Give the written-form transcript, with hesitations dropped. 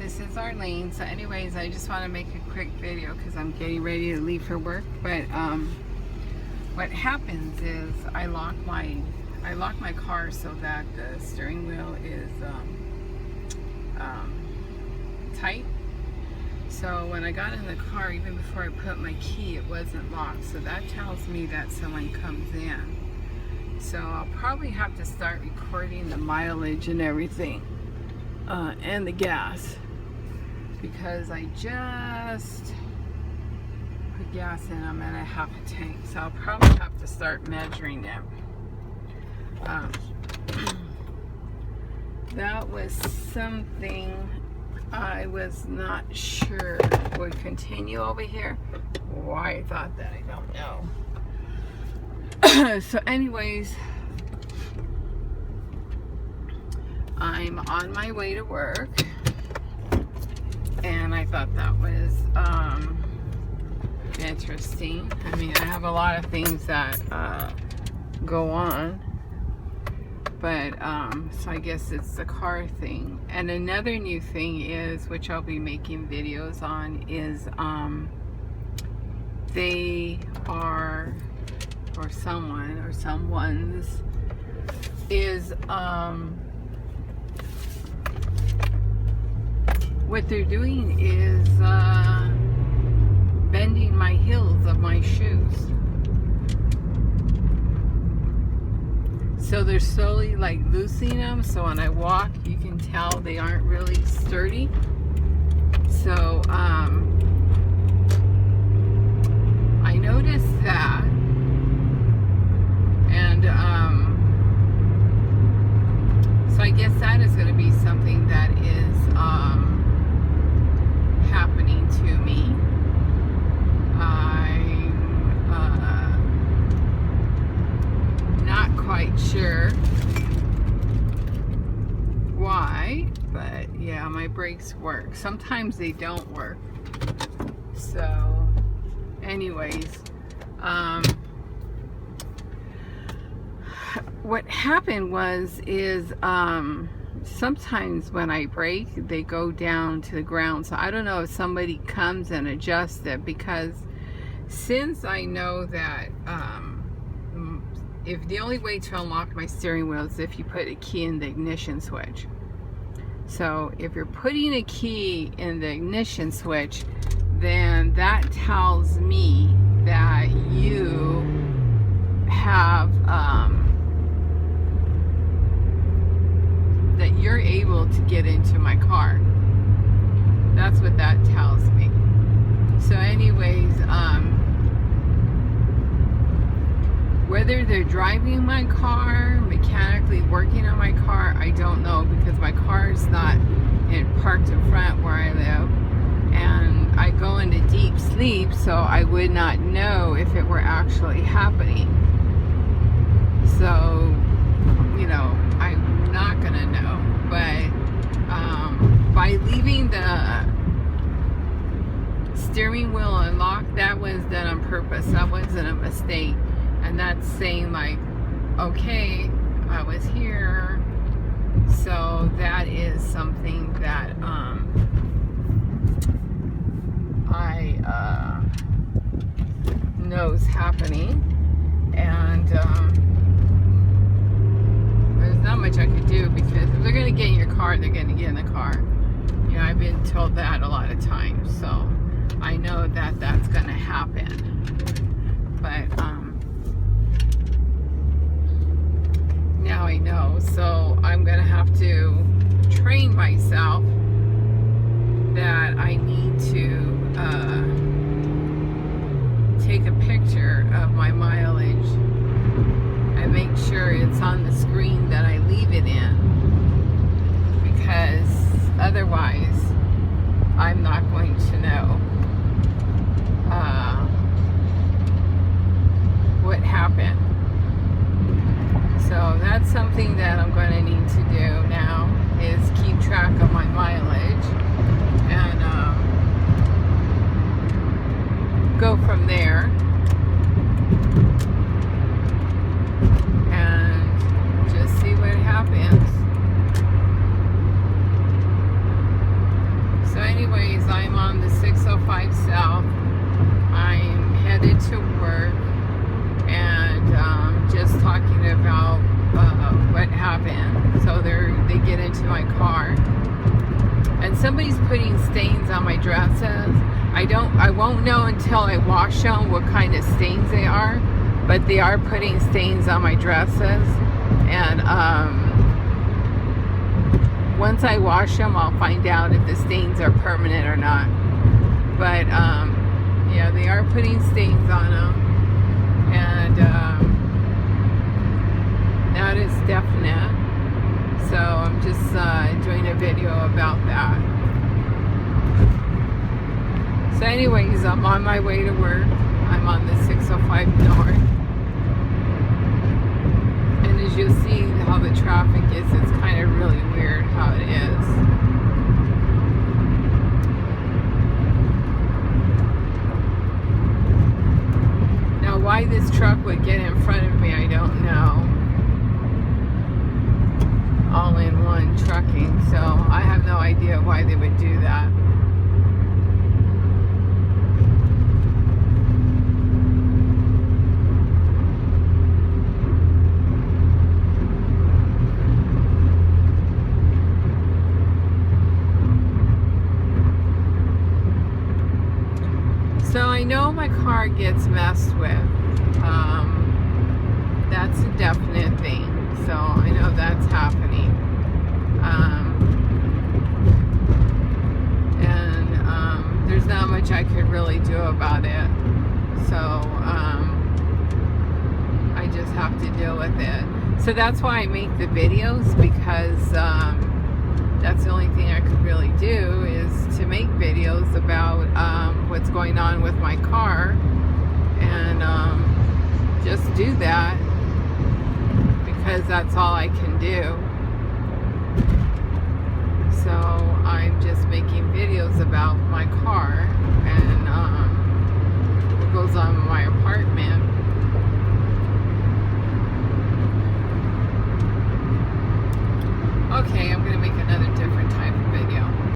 this is Arlene. So anyways, I just want to make a quick video because I'm getting ready to leave for work. But what happens is I lock my car so that the steering wheel is tight. So when I got in the car, even before I put my key, it wasn't locked. So that tells me that someone comes in. So I'll probably have to start recording the mileage and everything, and the gas, because I just put gas in. I'm at a half a tank, so I'll probably have to start measuring them. That was something I was not sure would continue over here. Why I thought that, I don't know. So anyways, I'm on my way to work, and I thought that was interesting. I mean, I have a lot of things that go on, but so I guess it's the car thing. And another new thing is, which I'll be making videos on, is they are, or someone or someone's is what they're doing is bending my heels of my shoes. So they're slowly like loosening them, so when I walk you can tell they aren't really sturdy. So I noticed that. And so I guess that is going to be something that is happening to me. I'm not quite sure why, but yeah, my brakes work. Sometimes they don't work. So anyways, what happened is sometimes when I brake, they go down to the ground. So I don't know if somebody comes and adjusts it, because since I know that if the only way to unlock my steering wheel is if you put a key in the ignition switch. So if you're putting a key in the ignition switch, then that tells me that you have that you're able to get into my car. That's what that tells me. So anyways, whether they're driving my car, mechanically working on my car, I don't know, because my car is not parked in front where I live, and I go into deep sleep, so I would not know if it were actually happening. So, you know, I'm not gonna know. But by leaving the steering wheel unlocked, that was done on purpose. That wasn't a mistake. And that's saying like, okay, I was here. So that is something that I knows happening. And there's not much I could do, because if they're going to get in your car, they're going to get in the car. You know, I've been told that a lot of times, so I know that that's going to happen. But now I know, so I'm going to have to train myself that I need to take a picture of my mileage and make sure it's on the screen that I leave it in, because otherwise I'm not going to know what happened. So that's something that I'm going to need to do now, is keep track of my mileage and go from there. And just see what happens. anyways, I'm on the 605 South. I'm headed to work, and just talking about what happened. So they get into my car, and somebody's putting stains on my dresses. I won't know until I wash them what kind of stains they are, but they are putting stains on my dresses, and once I wash them, I'll find out if the stains are permanent or not. But yeah, they are putting stains on them, and that is definite. So I'm just doing a video about that. So anyways, I'm on my way to work. I'm on the 605 North. And as you'll see how the traffic is, it's kind of really weird how it is. Now why this truck would get in front of me, I don't know. All in one trucking, so I have no idea why they would do that. So I know my car gets messed with. That's a definite thing. So I know that's happening. And there's not much I could really do about it. So I just have to deal with it. So that's why I make the videos, because that's the only thing I could really do is to make videos about what's going on with my car, and just do that, because that's all I can do. So I'm just making videos about my car and what goes on in my apartment.